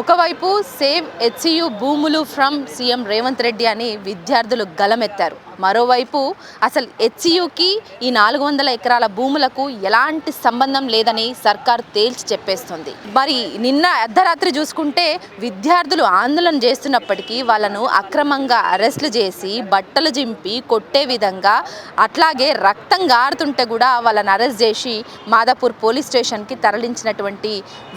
ఒకవైపు save HCU భూములు from CM Revanth Reddy అని విద్యార్థులు గలమెత్తారు. మరోవైపు అసలు హెచ్సియుకి ఈ 400 ఎకరాల భూములకు ఎలాంటి సంబంధం లేదని సర్కార్ తేల్చి చెప్పేస్తుంది. మరి నిన్న అర్ధరాత్రి చూసుకుంటే విద్యార్థులు ఆందోళన చేస్తున్నప్పటికీ వాళ్ళను అక్రమంగా అరెస్టులు చేసి బట్టలు జింపి కొట్టే విధంగా, అట్లాగే రక్తం గారుతుంటే కూడా వాళ్ళని అరెస్ట్ చేసి మాదాపూర్ పోలీస్ స్టేషన్కి తరలించినటువంటి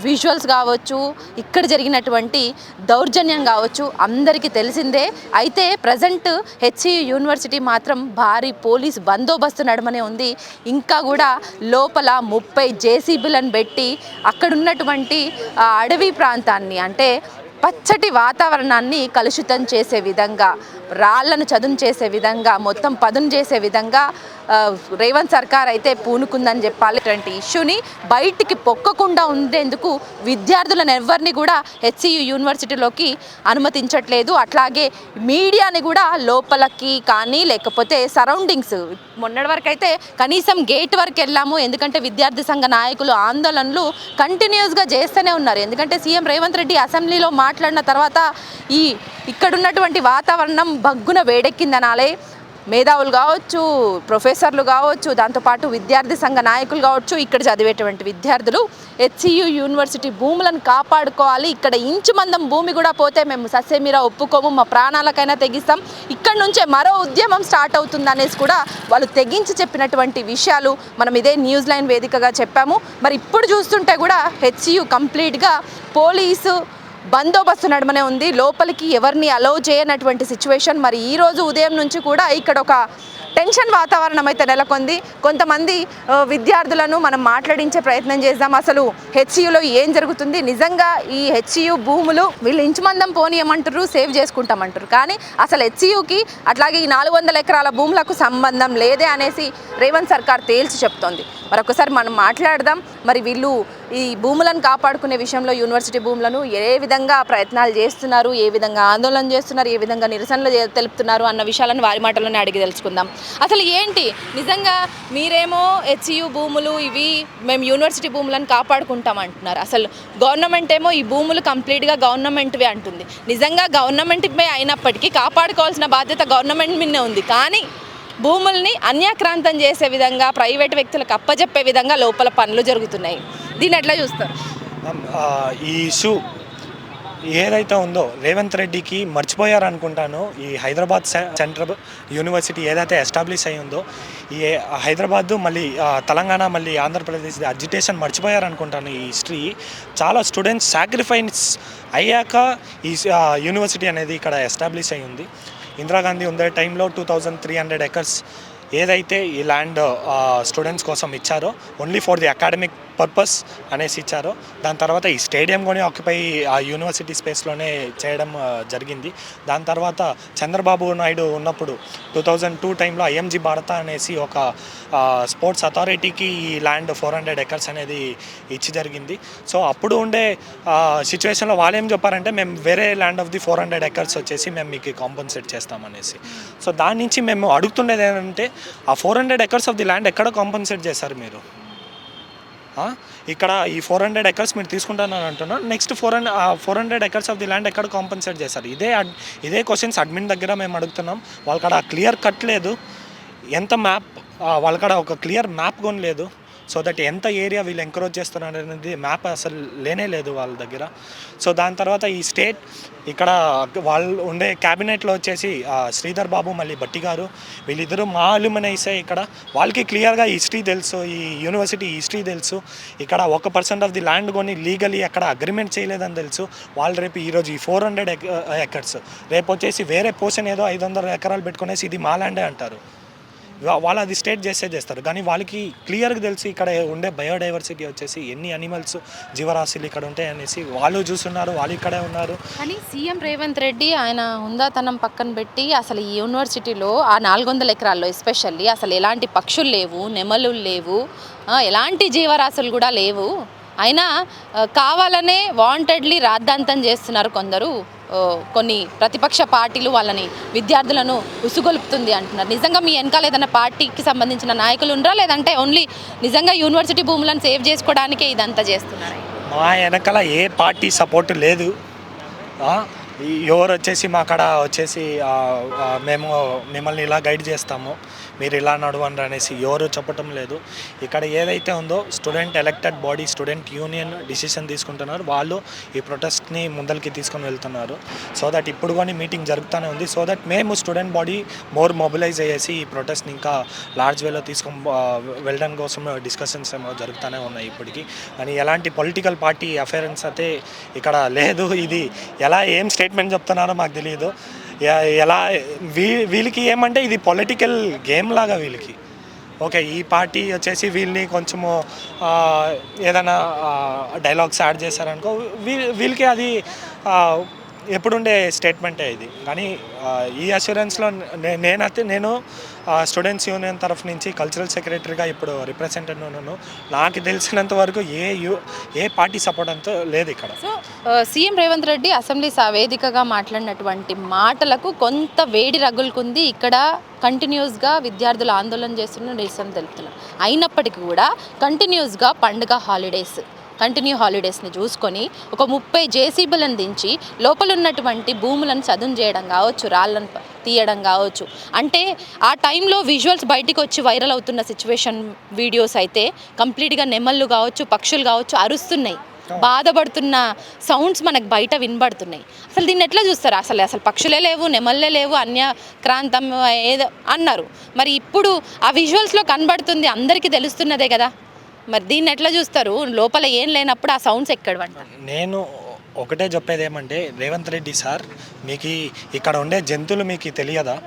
విజువల్స్ కావచ్చు, ఇక్కడ జరిగినటువంటి దౌర్జన్యం కావచ్చు అందరికీ తెలిసిందే. అయితే ప్రజెంట్ హెచ్సియు యూనివర్సిటీ మాత్రం భారీ పోలీస్ బందోబస్తు నడుమనే ఉంది. ఇంకా కూడా లోపల 30 జేసీబీలను పెట్టి అక్కడున్నటువంటి అడవి ప్రాంతాన్ని, అంటే పచ్చటి వాతావరణాన్ని కలుషితం చేసే విధంగా, రాళ్లను చదును చేసే విధంగా, మొత్తం పదును చేసే విధంగా రేవంత్ సర్కార్ అయితే పూనుకుందని చెప్పాలి. ఇటువంటి ఇష్యూని బయటికి పొక్కకుండా ఉండేందుకు విద్యార్థులను ఎవరిని కూడా హెచ్సియు యూనివర్సిటీలోకి అనుమతించట్లేదు. అట్లాగే మీడియాని కూడా లోపలికి కానీ లేకపోతే సరౌండింగ్స్, మొన్నటి వరకు అయితే కనీసం గేట్ వరకు వెళ్ళాము. ఎందుకంటే విద్యార్థి సంఘ నాయకులు ఆందోళనలు కంటిన్యూస్గా చేస్తూనే ఉన్నారు. ఎందుకంటే సీఎం రేవంత్ రెడ్డి అసెంబ్లీలో మాట్లాడిన తర్వాత ఇక్కడున్నటువంటి వాతావరణం బగ్గున వేడెక్కిందనాలే. మేధావులు కావచ్చు, ప్రొఫెసర్లు కావచ్చు, దాంతోపాటు విద్యార్థి సంఘ నాయకులు కావచ్చు, ఇక్కడ చదివేటువంటి విద్యార్థులు హెచ్సియు యూనివర్సిటీ భూములను కాపాడుకోవాలి, ఇక్కడ ఇంచు మందం భూమి కూడా పోతే మేము ససేమిరా ఒప్పుకోము, మా ప్రాణాలకైనా తెగిస్తాం, ఇక్కడ నుంచే మరో ఉద్యమం స్టార్ట్ అవుతుంది అనేసి కూడా వాళ్ళు తెగించి చెప్పినటువంటి విషయాలు మనం ఇదే న్యూస్ లైన్ వేదికగా చెప్పాము. మరి ఇప్పుడు చూస్తుంటే కూడా హెచ్సియు కంప్లీట్గా పోలీసు బందోబస్తు నడుమనే ఉంది. లోపలికి ఎవరిని అలౌ చేయనటువంటి సిచ్యువేషన్. మరి ఈరోజు ఉదయం నుంచి కూడా ఇక్కడ ఒక టెన్షన్ వాతావరణం అయితే నెలకొంది. కొంతమంది విద్యార్థులను మనం మాట్లాడించే ప్రయత్నం చేద్దాం. అసలు హెచ్సియులో ఏం జరుగుతుంది, నిజంగా ఈ హెచ్సియు భూములు వీళ్ళు ఇంచుమందం పోనీయమంటారు, సేవ్ చేసుకుంటామంటారు, కానీ అసలు హెచ్సియుకి అట్లాగే ఈ 400 ఎకరాల భూములకు సంబంధం లేదే అనేసి రేవంత్ సర్కార్ తేల్చి చెప్తోంది. మరొకసారి మనం మాట్లాడదాం. మరి వీళ్ళు ఈ భూములను కాపాడుకునే విషయంలో యూనివర్సిటీ భూములను ఏ విధంగా ప్రయత్నాలు చేస్తున్నారు, ఏ విధంగా ఆందోళన చేస్తున్నారు, ఏ విధంగా నిరసనలు తెలుపుతున్నారు అన్న విషయాలను వారి మాటల్లోనే అడిగి తెలుసుకుందాం. అసలు ఏంటి నిజంగా మీరేమో హెచ్సియు భూములు ఇవి మేము యూనివర్సిటీ భూములను కాపాడుకుంటాం అంటున్నారు. అసలు గవర్నమెంట్ ఏమో ఈ భూములు కంప్లీట్గా గవర్నమెంట్వే అంటుంది. నిజంగా గవర్నమెంట్వే అయినప్పటికీ కాపాడుకోవాల్సిన బాధ్యత గవర్నమెంట్ మీదనే ఉంది. కానీ భూముల్ని అన్యాక్రాంతం చేసే విధంగా, ప్రైవేట్ వ్యక్తులకు అప్పజెప్పే విధంగా లోపల పనులు జరుగుతున్నాయి. దీన్ని ఎట్లా చూస్తారు? ఈ ఇష్యూ ఏదైతే ఉందో రేవంత్ రెడ్డికి మర్చిపోయారు అనుకుంటాను. ఈ హైదరాబాద్ సెంట్రల్ యూనివర్సిటీ ఏదైతే ఎస్టాబ్లిష్ అయ్యి ఉందో, ఈ హైదరాబాద్ మళ్ళీ తెలంగాణ మళ్ళీ ఆంధ్రప్రదేశ్ అజిటేషన్ మర్చిపోయారు అనుకుంటాను. ఈ హిస్టరీ చాలా స్టూడెంట్స్ సాక్రిఫైస్ అయ్యాక ఈ యూనివర్సిటీ అనేది ఇక్కడ ఎస్టాబ్లిష్ అయ్యి ఉంది. ఇందిరాగాంధీ ఉండే టైంలో 2300 ఎకర్స్ ఏదైతే ఈ ల్యాండ్ స్టూడెంట్స్ కోసం ఇచ్చారో, only for the academic purpose అనేసి ఇచ్చారో, దాని తర్వాత ఈ స్టేడియం కొని ఆక్యుపై ఆ యూనివర్సిటీ స్పేస్లోనే చేయడం జరిగింది. దాని తర్వాత చంద్రబాబు నాయుడు ఉన్నప్పుడు 2002 టైంలో ఐఎంజీ భారత అనేసి ఒక స్పోర్ట్స్ అథారిటీకి ఈ ల్యాండ్ 400 ఎకర్స్ అనేది ఇచ్చి జరిగింది. సో అప్పుడు ఉండే సిచ్యువేషన్లో వాళ్ళు ఏం చెప్పారంటే, మేము వేరే ల్యాండ్ ఆఫ్ ది 400 ఎకర్స్ వచ్చేసి మేము మీకు కాంపన్సేట్ చేస్తామనేసి. సో దాని నుంచి మేము అడుగుతుండేది ఏంటంటే, ఆ 400 ఎకర్స్ ఆఫ్ ది ల్యాండ్ ఎక్కడ కాంపన్సేట్ చేశారు మీరు? ఇక్కడ ఈ 400 ఎకర్స్ మీరు తీసుకుంటానని అంటున్నారు. Next 400 acres of the land ఎక్కడ కాంపన్సేట్ చేశారు? ఇదే క్వశ్చన్స్ అడ్మిన్ దగ్గర మేము అడుగుతున్నాం. వాళ్ళకాడ క్లియర్ కట్ లేదు. ఎంత మ్యాప్ వాళ్ళకాడ ఒక క్లియర్ మ్యాప్ కొని లేదు. సో దట్ ఎంత ఏరియా వీళ్ళు ఎంకరేజ్ చేస్తున్నారు అనేది మ్యాప్ అసలు లేనే లేదు వాళ్ళ దగ్గర. సో దాని తర్వాత ఈ స్టేట్ ఇక్కడ వాళ్ళు ఉండే క్యాబినెట్లో వచ్చేసి శ్రీధర్ బాబు మళ్ళీ భట్టి గారు, వీళ్ళిద్దరూ మా అల్యూమినైసే. ఇక్కడ వాళ్ళకి క్లియర్గా హిస్టరీ తెలుసు, ఈ యూనివర్సిటీ హిస్టరీ తెలుసు. ఇక్కడ 1% ఆఫ్ ది ల్యాండ్ కొని లీగలీ అక్కడ అగ్రిమెంట్ చేయలేదని తెలుసు. వాళ్ళు రేపు ఈరోజు ఈ 400 ఎకర్స్ రేపు వచ్చేసి వేరే పోర్షన్ ఏదో 500 ఎకరాలు పెట్టుకునేసి ఇది మా ల్యాండే అంటారు. వాళ్ళు అది స్టేట్ చేస్తారు. కానీ వాళ్ళకి క్లియర్గా తెలిసి ఇక్కడ ఉండే బయోడైవర్సిటీ వచ్చేసి ఎన్ని అనిమల్స్ జీవరాశులు ఇక్కడ ఉంటాయి అనేసి వాళ్ళు చూస్తున్నారు, వాళ్ళు ఇక్కడే ఉన్నారు. కానీ సీఎం రేవంత్ రెడ్డి ఆయన హుందాతనం పక్కన పెట్టి అసలు ఈ యూనివర్సిటీలో ఆ 400 ఎకరాల్లో ఎస్పెషల్లీ అసలు ఎలాంటి పక్షులు లేవు, నెమలు లేవు, ఎలాంటి జీవరాశులు కూడా లేవు. అయినా కావాలనే వాంటెడ్లీ రాద్ధాంతం చేస్తున్నారు కొందరు. కొన్ని ప్రతిపక్ష పార్టీలు వాళ్ళని విద్యార్థులను ఉసుగొలుపుతుంది అంటున్నారు. నిజంగా మీ వెనకాల ఏదైనా పార్టీకి సంబంధించిన నాయకులు ఉండరా, లేదంటే ఓన్లీ నిజంగా యూనివర్సిటీ భూములను సేవ్ చేసుకోవడానికే ఇదంతా చేస్తున్నారు? మా వెనకాల ఏ పార్టీ సపోర్ట్ లేదు. ఎవరు వచ్చేసి మా కాడ వచ్చేసి మేము మిమ్మల్ని ఇలా గైడ్ చేస్తాము, మీరు ఇలా నడవండి అనేసి ఎవరు చెప్పటం లేదు. ఇక్కడ ఏదైతే ఉందో student elected body, student union decision తీసుకుంటున్నారు. వాళ్ళు ఈ ప్రొటెస్ట్ని ముందరికి తీసుకొని వెళ్తున్నారు. సో దట్ ఇప్పుడు కానీ మీటింగ్ జరుగుతూనే ఉంది. సో దట్ మేము స్టూడెంట్ బాడీ మోర్ మొబిలైజ్ అయ్యేసి ఈ ప్రొటెస్ట్ని ఇంకా లార్జ్ వేలో తీసుకొని వెళ్ళడం కోసం డిస్కషన్స్ ఏమో జరుగుతూనే ఉన్నాయి ఇప్పటికీ. కానీ ఎలాంటి పొలిటికల్ పార్టీ అఫేరెన్స్ అయితే ఇక్కడ లేదు. ఇది ఎలా ఏం స్టేట్మెంట్ చెప్తున్నారో మాకు తెలియదు. ఎలా వీళ్ళకి ఏమంటే ఇది పొలిటికల్ గేమ్ లాగా వీళ్ళకి. ఓకే, ఈ పార్టీ వచ్చేసి వీళ్ళని కొంచెము ఏదైనా డైలాగ్స్ యాడ్ చేశారనుకో, వీళ్ళకి అది ఎప్పుడుండే స్టేట్మెంటే ఇది. కానీ ఈ అష్యూరెన్స్లో నేను స్టూడెంట్స్ యూనియన్ తరఫు నుంచి కల్చరల్ సెక్రటరీగా ఇప్పుడు రిప్రజెంటేటివ్ ఉన్నాను. నాకు తెలిసినంత వరకు ఏ పార్టీ సపోర్ట్ అంతా లేదు ఇక్కడ. So CM Revanth Reddy assembly వేదికగా మాట్లాడినటువంటి మాటలకు కొంత వేడి రగులుకుంది. ఇక్కడ కంటిన్యూస్గా విద్యార్థులు ఆందోళన చేస్తున్న నిరసన తెలుపుతున్నారు. అయినప్పటికీ కూడా కంటిన్యూస్గా పండుగ హాలిడేస్ని చూసుకొని ఒక 30 జేసీబీలను దించి లోపల ఉన్నటువంటి భూములను చదును చేయడం కావచ్చు, రాళ్ళను తీయడం కావచ్చు. అంటే ఆ టైంలో విజువల్స్ బయటికి వచ్చి వైరల్ అవుతున్న సిచ్యువేషన్ వీడియోస్ అయితే కంప్లీట్గా నెమళ్ళు కావచ్చు, పక్షులు కావచ్చు అరుస్తున్నాయి, బాధపడుతున్న సౌండ్స్ మనకు బయట వినబడుతున్నాయి. అసలు దీన్ని ఎట్లా చూస్తారు? అసలు పక్షులే లేవు, నెమళ్ళే లేవు, అన్యక్రాంతం ఏదో అన్నారు. మరి ఇప్పుడు ఆ విజువల్స్లో కనబడుతుంది, అందరికీ తెలుస్తున్నదే కదా. మరి దీన్ని ఎట్లా చూస్తారు? లోపల ఏం లేనప్పుడు ఆ సౌండ్స్ ఎక్కడవంట. నేను ఒకటే చెప్పేది ఏమంటే, రేవంత్ రెడ్డి సార్, మీకు ఇక్కడ ఉండే జంతువులు మీకు తెలియదా?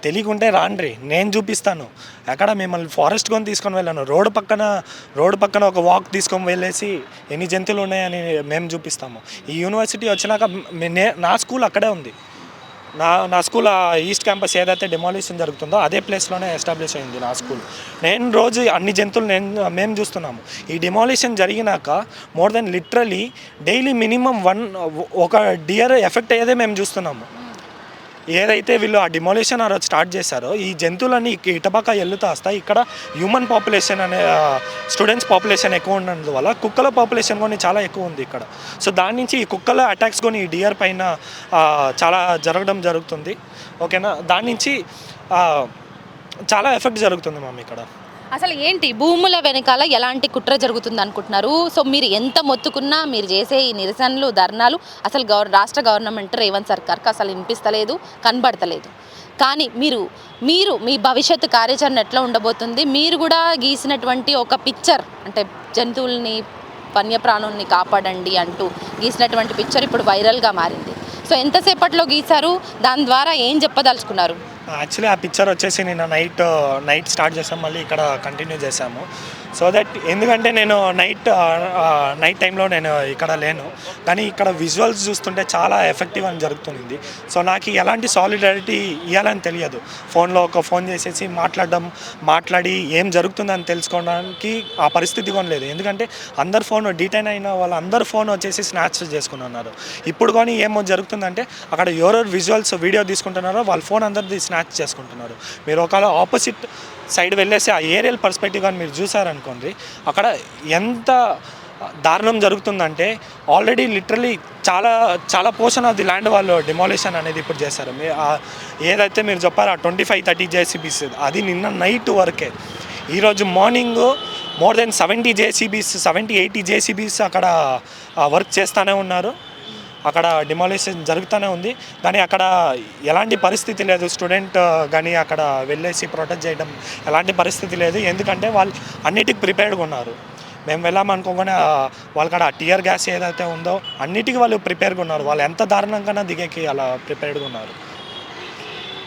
తెలియకుంటే రాండ్రి, నేను చూపిస్తాను. ఎక్కడ మిమ్మల్ని ఫారెస్ట్ కొని తీసుకొని వెళ్ళాను, రోడ్డు పక్కన ఒక వాక్ తీసుకొని వెళ్ళేసి ఎన్ని జంతువులు ఉన్నాయని మేము చూపిస్తాము. ఈ యూనివర్సిటీ వచ్చినాక నా స్కూల్ అక్కడే ఉంది. నా స్కూల్ ఈస్ట్ క్యాంపస్ ఏదైతే డెమాలిషన్ జరుగుతుందో అదే ప్లేస్లోనే ఎస్టాబ్లిష్ అయింది నా స్కూల్. నేను రోజు అన్ని జంతువులు మేము చూస్తున్నాము. ఈ డెమాలిషన్ జరిగినాక more than literally daily minimum ఒక డియర్ ఎఫెక్ట్ అయ్యేదే మేము చూస్తున్నాము. ఏదైతే వీళ్ళు ఆ డిమాలిషన్ స్టార్ట్ చేశారో ఈ జంతువులన్నీ ఇటపక్క వెళ్తా వస్తాయి. ఇక్కడ హ్యూమన్ పాపులేషన్ అనే స్టూడెంట్స్ పాపులేషన్ ఎక్కువ ఉన్నందువల్ల కుక్కల పాపులేషన్ కొన్ని చాలా ఎక్కువ ఉంది ఇక్కడ. సో దాని నుంచి ఈ కుక్కల అటాక్స్ కొని ఈ డియర్ పైన చాలా జరుగుతుంది. ఓకేనా, దాని నుంచి చాలా ఎఫెక్ట్ జరుగుతుంది మ్యామ్ ఇక్కడ. అసలు ఏంటి భూముల వెనకాల ఎలాంటి కుట్ర జరుగుతుంది అనుకుంటున్నారు? సో మీరు ఎంత మొత్తుకున్నా మీరు చేసే ఈ నిరసనలు, ధర్నాలు అసలు రాష్ట్ర గవర్నమెంట్ రేవంత్ సర్కార్కి అసలు వినిపిస్తలేదు, కనబడతలేదు. కానీ మీరు మీ భవిష్యత్తు కార్యాచరణ ఎట్లా ఉండబోతుంది? మీరు కూడా గీసినటువంటి ఒక పిక్చర్, అంటే జంతువుల్ని వన్యప్రాణుల్ని కాపాడండి అంటూ గీసినటువంటి పిక్చర్ ఇప్పుడు వైరల్గా మారింది. సో ఎంతసేపట్లో గీశారు? దాని ద్వారా ఏం చెప్పదలుచుకున్నారు? యాక్చువల్లీ ఆ పిక్చర్ వచ్చేసి నిన్న నైట్ స్టార్ట్ చేసాము, మళ్ళీ ఇక్కడ కంటిన్యూ చేసాము. సో దట్ ఎందుకంటే నేను నైట్ టైంలో నేను ఇక్కడ లేను, కానీ ఇక్కడ విజువల్స్ చూస్తుంటే చాలా ఎఫెక్టివ్ అని జరుగుతుంది. సో నాకు ఎలాంటి సాలిడారిటీ ఇవ్వాలని తెలియదు. ఒక ఫోన్ చేసేసి మాట్లాడి ఏం జరుగుతుందని తెలుసుకోవడానికి ఆ పరిస్థితి కూడా లేదు. ఎందుకంటే అందరు ఫోన్ డిటైన్ అయిన వాళ్ళందరూ ఫోన్ వచ్చేసి స్నాచ్ చేసుకున్నారు. ఇప్పుడు కానీ ఏమో జరుగుతుందంటే అక్కడ ఎవరెవరు విజువల్స్ వీడియో తీసుకుంటున్నారో వాళ్ళ ఫోన్ అందరిది స్నాచ్ చేసుకుంటున్నారు. మీరు ఒకవేళ ఆపోజిట్ సైడ్ వెళ్ళేసి ఆ ఏరియల్ పర్స్పెక్టివ్ కానీ మీరు చూసారనుకోండి, అక్కడ ఎంత దారుణం జరుగుతుందంటే ఆల్రెడీ లిటరలీ చాలా పోర్షన్ ఆఫ్ ది ల్యాండ్ వాళ్ళు డిమాలిషన్ అనేది ఇప్పుడు చేశారు. ఏదైతే మీరు చెప్పారో 25-30 జేసీబీస్ అది నిన్న నైట్ వరకే. ఈరోజు మార్నింగ్ మోర్ దెన్ 70-80 జేసీబీస్ అక్కడ వర్క్ చేస్తూనే ఉన్నారు. అక్కడ డిమాలిషన్ జరుగుతూనే ఉంది. కానీ అక్కడ ఎలాంటి పరిస్థితి లేదు. స్టూడెంట్ కానీ అక్కడ వెళ్ళేసి ప్రొటెక్ట్ చేయడం ఎలాంటి పరిస్థితి లేదు. ఎందుకంటే వాళ్ళు అన్నిటికీ ప్రిపేర్డ్గా ఉన్నారు. మేము వెళ్ళామనుకోగానే వాళ్ళక్కడ టియర్ గ్యాస్ ఏదైతే ఉందో అన్నిటికీ వాళ్ళు ప్రిపేర్గా ఉన్నారు. వాళ్ళు ఎంత దారుణంగా దిగేకి అలా ప్రిపేర్డ్గా ఉన్నారు.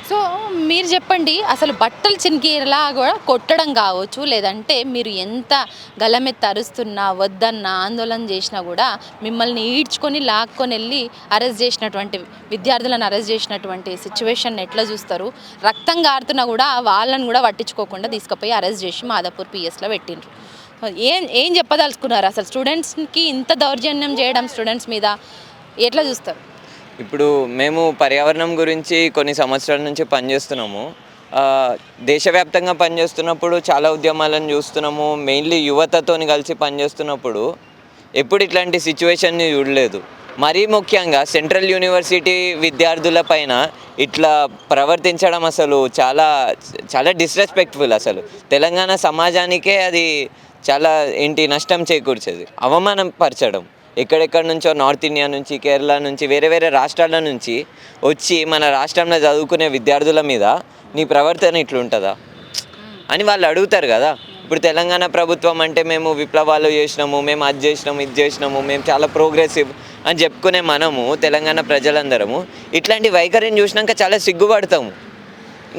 సో మీరు చెప్పండి, అసలు బట్టలు చినికేలా కూడా కొట్టడం కావచ్చు, లేదంటే మీరు ఎంత గలమెత్తి అరుస్తున్నా వద్దన్నా ఆందోళన చేసినా కూడా మిమ్మల్ని ఈడ్చుకొని లాక్కొని వెళ్ళి విద్యార్థులను అరెస్ట్ చేసినటువంటి సిచ్యువేషన్ ఎట్లా చూస్తారు? రక్తం గారుతున్నా కూడా వాళ్ళని కూడా పట్టించుకోకుండా తీసుకుపోయి అరెస్ట్ చేసి మాదాపూర్ పిఎస్లో పెట్టిండ్రు. ఏం చెప్పదలుచుకున్నారు? అసలు స్టూడెంట్స్కి ఇంత దౌర్జన్యం చేయడం స్టూడెంట్స్ మీద ఎట్లా చూస్తారు? ఇప్పుడు మేము పర్యావరణం గురించి కొన్ని సంవత్సరాల నుంచి పనిచేస్తున్నాము. దేశవ్యాప్తంగా పనిచేస్తున్నప్పుడు చాలా ఉద్యమాలను చూస్తున్నాము. మెయిన్లీ యువతతో కలిసి పనిచేస్తున్నప్పుడు ఎప్పుడు ఇట్లాంటి సిచ్యువేషన్ని చూడలేదు. మరీ ముఖ్యంగా సెంట్రల్ యూనివర్సిటీ విద్యార్థుల పైన ఇట్లా ప్రవర్తించడం అసలు చాలా చాలా డిస్రెస్పెక్ట్ఫుల్. అసలు తెలంగాణ సమాజానికే అది చాలా నష్టం చేకూర్చేది, అవమానం పరచడం. ఎక్కడెక్కడ నుంచో నార్త్ ఇండియా నుంచి, కేరళ నుంచి, వేరే వేరే రాష్ట్రాల నుంచి వచ్చి మన రాష్ట్రంలో చదువుకునే విద్యార్థుల మీద నీ ప్రవర్తన ఇట్లుంటుందా అని వాళ్ళు అడుగుతారు కదా. ఇప్పుడు తెలంగాణ ప్రభుత్వం అంటే మేము విప్లవాలు చేసినాము, మేము అది చేసినాము, ఇది చేసినాము, మేము చాలా ప్రోగ్రెసివ్ అని చెప్పుకునే మనము తెలంగాణ ప్రజలందరము ఇట్లాంటి వైఖరిని చూసినాక చాలా సిగ్గుపడతాము.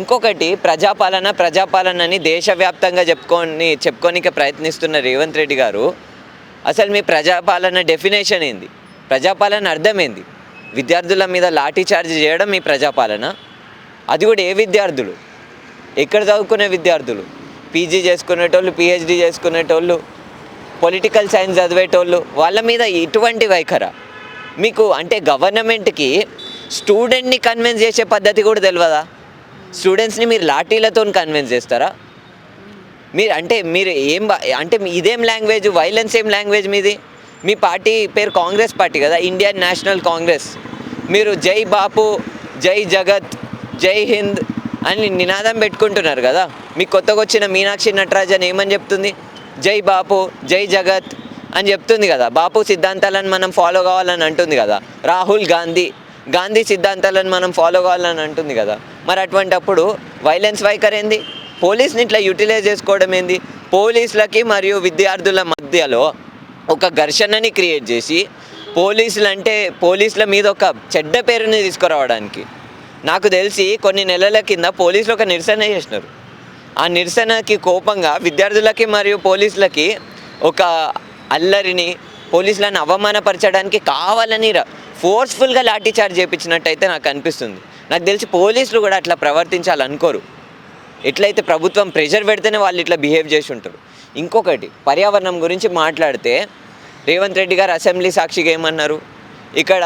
ఇంకొకటి ప్రజాపాలనని దేశవ్యాప్తంగా చెప్పుకోనికి ప్రయత్నిస్తున్న రేవంత్ రెడ్డి గారు, అసలు మీ ప్రజాపాలన డెఫినేషన్ ఏంది? ప్రజాపాలన అర్థం ఏంది? విద్యార్థుల మీద లాఠీ చార్జ్ చేయడం మీ ప్రజాపాలన? అది కూడా ఏ విద్యార్థులు? ఎక్కడ చదువుకునే విద్యార్థులు? పీజీ చేసుకునేటోళ్ళు, పిహెచ్డి చేసుకునేటోళ్ళు, పొలిటికల్ సైన్స్ చదివేటోళ్ళు, వాళ్ళ మీద ఇటువంటి వైఖరా మీకు? అంటే గవర్నమెంట్కి స్టూడెంట్ని కన్విన్స్ చేసే పద్ధతి కూడా తెలియదా? స్టూడెంట్స్ని మీరు లాఠీలతో కన్విన్స్ చేస్తారా? మీరు ఇదేం లాంగ్వేజ్? వైలెన్స్ ఏం లాంగ్వేజ్ మీది? మీ పార్టీ పేరు కాంగ్రెస్ పార్టీ కదా, ఇండియన్ నేషనల్ కాంగ్రెస్. మీరు జై బాపు, జై జగత్, జై హింద్ అని నినాదం పెట్టుకుంటున్నారు కదా. మీకు కొత్తగా వచ్చిన మీనాక్షి నటరాజన్ ఏమని చెప్తుంది? జై బాపు, జై జగత్ అని చెప్తుంది కదా. బాపు సిద్ధాంతాలను మనం ఫాలో కావాలని అంటుంది కదా. రాహుల్ గాంధీ సిద్ధాంతాలను మనం ఫాలో కావాలని అంటుంది కదా. మరి అటువంటప్పుడు వైలెన్స్ వైఖరి ఏంది? పోలీస్ని ఇట్లా యూటిలైజ్ చేసుకోవడం ఏంది? పోలీసులకి విద్యార్థుల మధ్యలో ఒక ఘర్షణని క్రియేట్ చేసి పోలీసుల మీద ఒక చెడ్డ పేరుని తీసుకురావడానికి. నాకు తెలిసి కొన్ని నెలల కింద పోలీసులు ఒక నిరసన చేసినారు. ఆ నిరసనకి కోపంగా విద్యార్థులకి మరియు పోలీసులకి ఒక అల్లరిని, పోలీసులను అవమానపరచడానికి కావాలని ఫోర్స్ఫుల్గా లాఠీ చార్జ్ చేయించినట్టయితే నాకు అనిపిస్తుంది. నాకు తెలిసి పోలీసులు కూడా అట్లా ప్రవర్తించాలనుకోరు. ఎట్లయితే ప్రభుత్వం ప్రెషర్ పెడితేనే వాళ్ళు ఇట్లా బిహేవ్ చేసి ఉంటారు. ఇంకొకటి, పర్యావరణం గురించి మాట్లాడితే రేవంత్ రెడ్డి గారు అసెంబ్లీ సాక్షిగా ఏమన్నారు? ఇక్కడ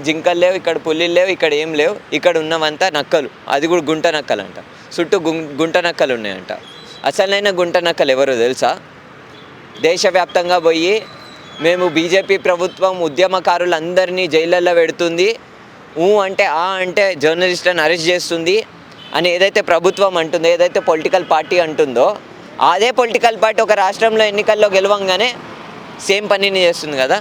జింకలు లేవు, ఇక్కడ పుల్లిలు లేవు, ఇక్కడ ఏం లేవు, ఇక్కడ ఉన్నవంతా నక్కలు, అది కూడా గుంట నక్కలు అంట. చుట్టూ గుంట నక్కలు ఉన్నాయంట. అసలైన గుంట నక్కలు ఎవరో తెలుసా? దేశవ్యాప్తంగా పోయి మేము బీజేపీ ప్రభుత్వం ఉద్యమకారులందరినీ జైళ్ళల్లో పెడుతుంది, అంటే జర్నలిస్టులను అరెస్ట్ చేస్తుంది అని ఏదైతే ప్రభుత్వం అంటుందో, ఏదైతే పొలిటికల్ పార్టీ అంటుందో, అదే పొలిటికల్ పార్టీ ఒక రాష్ట్రంలో ఎన్నికల్లో గెలవంగానే సేమ్ పనిని చేస్తుంది కదా.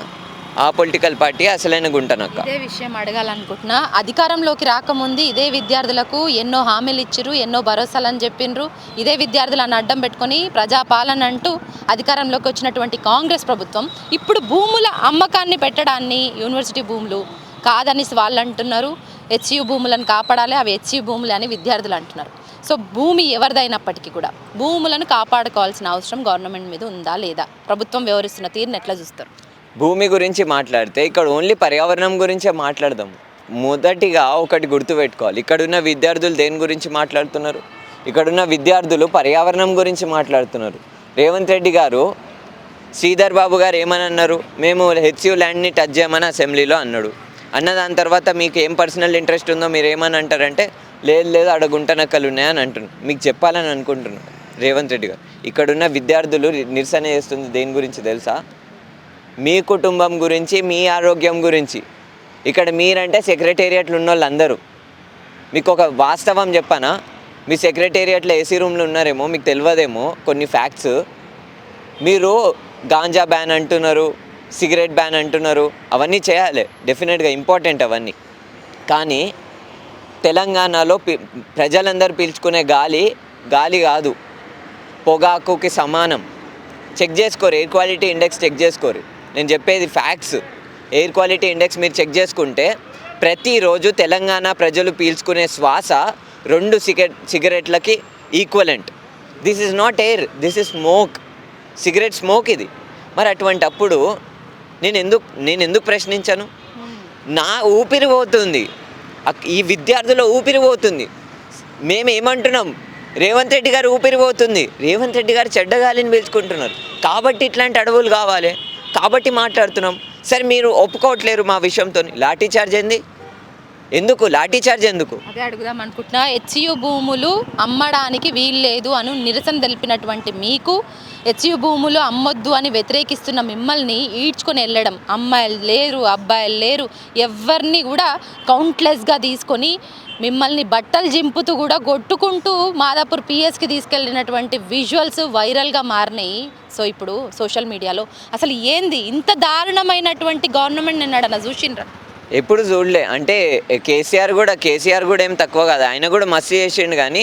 ఆ పొలిటికల్ పార్టీ అసలైన గుంటనక్క. ఇదే విషయం అడగాలనుకుంటున్నా. అధికారంలోకి రాకముందు ఇదే విద్యార్థులకు ఎన్నో హామీలు ఇచ్చిర్రు, ఎన్నో భరోసాలని చెప్పిండ్రు. ఇదే విద్యార్థులను అడ్డం పెట్టుకొని ప్రజాపాలన అంటూ అధికారంలోకి వచ్చినటువంటి కాంగ్రెస్ ప్రభుత్వం ఇప్పుడు భూముల అమ్మకాన్ని పెట్టడాన్ని, యూనివర్సిటీ భూములు కాదని వాళ్ళు అంటున్నారు. హెచ్యు భూములను కాపాడాలి, అవి హెచ్యు భూములు అని విద్యార్థులు అంటున్నారు. సో భూమి ఎవరిదైనప్పటికీ కూడా భూములను కాపాడుకోవాల్సిన అవసరం గవర్నమెంట్ మీద ఉందా లేదా? ప్రభుత్వం వ్యవహరిస్తున్న తీరుని ఎట్లా చూస్తారు? భూమి గురించి మాట్లాడితే ఇక్కడ ఓన్లీ పర్యావరణం గురించే మాట్లాడదాం. మొదటిగా ఒకటి గుర్తుపెట్టుకోవాలి, ఇక్కడున్న విద్యార్థులు దేని గురించి మాట్లాడుతున్నారు? ఇక్కడున్న విద్యార్థులు పర్యావరణం గురించి మాట్లాడుతున్నారు. రేవంత్ రెడ్డి గారు, శ్రీధర్ బాబు గారు ఏమని అన్నారు? మేము హెచ్యు ల్యాండ్ని టచ్ చేయమని అసెంబ్లీలో అన్నాడు. దాని తర్వాత మీకు ఏం పర్సనల్ ఇంట్రెస్ట్ ఉందో మీరు ఏమని అంటారంటే, లేదు ఆడ గుంట నక్కలు ఉన్నాయని అంటున్నారు. మీకు చెప్పాలని అనుకుంటున్నారు రేవంత్ రెడ్డి గారు. ఇక్కడున్న విద్యార్థులు నిరసన చేస్తుంది దేని గురించి తెలుసా? మీ కుటుంబం గురించి, మీ ఆరోగ్యం గురించి. ఇక్కడ మీరంటే సెక్రటేరియట్లు ఉన్న వాళ్ళందరూ. మీకు ఒక వాస్తవం చెప్పనా? మీ సెక్రటేరియట్లో ఏసీ రూమ్లు ఉన్నారేమో, మీకు తెలియదేమో కొన్ని ఫ్యాక్ట్స్. మీరు గాంజా బ్యాన్ అంటున్నారు, సిగరెట్ బ్యాన్ అంటున్నారు, అవన్నీ చేయాలి, డెఫినెట్గా ఇంపార్టెంట్ అవన్నీ. కానీ తెలంగాణలో ప్రజలందరూ పీల్చుకునే గాలి కాదు, పొగాకుకి సమానం. చెక్ చేసుకోరు, ఎయిర్ క్వాలిటీ ఇండెక్స్ చెక్ చేసుకోరు. నేను చెప్పేది ఫ్యాక్ట్స్. ఎయిర్ క్వాలిటీ ఇండెక్స్ మీరు చెక్ చేసుకుంటే ప్రతిరోజు తెలంగాణ ప్రజలు పీల్చుకునే శ్వాస 2 సిగరెట్లకి equivalent. This is not air, this is smoke. Cigarette smoke ఇది. మరి అటువంటప్పుడు నేను ఎందుకు ప్రశ్నించాను? నా ఊపిరి పోతుంది, ఈ విద్యార్థుల ఊపిరి పోతుంది. మేమేమంటున్నాం? రేవంత్ రెడ్డి గారు ఊపిరి పోతుంది, రేవంత్ రెడ్డి గారు చెడ్డగాలిని పీల్చుకుంటున్నారు కాబట్టి ఇట్లాంటి అడవులు కావాలి కాబట్టి మాట్లాడుతున్నాం. సరే మీరు ఒప్పుకోవట్లేరు మా విషయంతో, లాఠీ చార్జ్ ఏంది? ఎందుకు లాఠీ చార్జ్ ఎందుకు? అదే అడుగుదాం అనుకుంటున్నా. హెచ్యు భూములు అమ్మడానికి వీల్లేదు అని నిరసన తెలిపినటువంటి మీకు హెచ్యు భూములు అమ్మొద్దు అని వ్యతిరేకిస్తున్న మిమ్మల్ని ఈడ్చుకొని వెళ్ళడం, అమ్మాయిలు లేరు అబ్బాయిలు లేరు ఎవరిని కూడా కౌంట్లెస్గా తీసుకొని మిమ్మల్ని బట్టలు జింపుతూ కూడా కొట్టుకుంటూ మాదాపూర్ పిఎస్కి తీసుకెళ్ళినటువంటి విజువల్స్ వైరల్గా మారినాయి. సో ఇప్పుడు సోషల్ మీడియాలో అసలు ఏంది ఇంత దారుణమైనటువంటి గవర్నమెంట్ నిన్నడన చూసిండ్రా? ఎప్పుడు చూడలే. అంటే కేసీఆర్ కూడా ఏం తక్కువ కాదు, ఆయన కూడా మస్తు చేసిండు. కానీ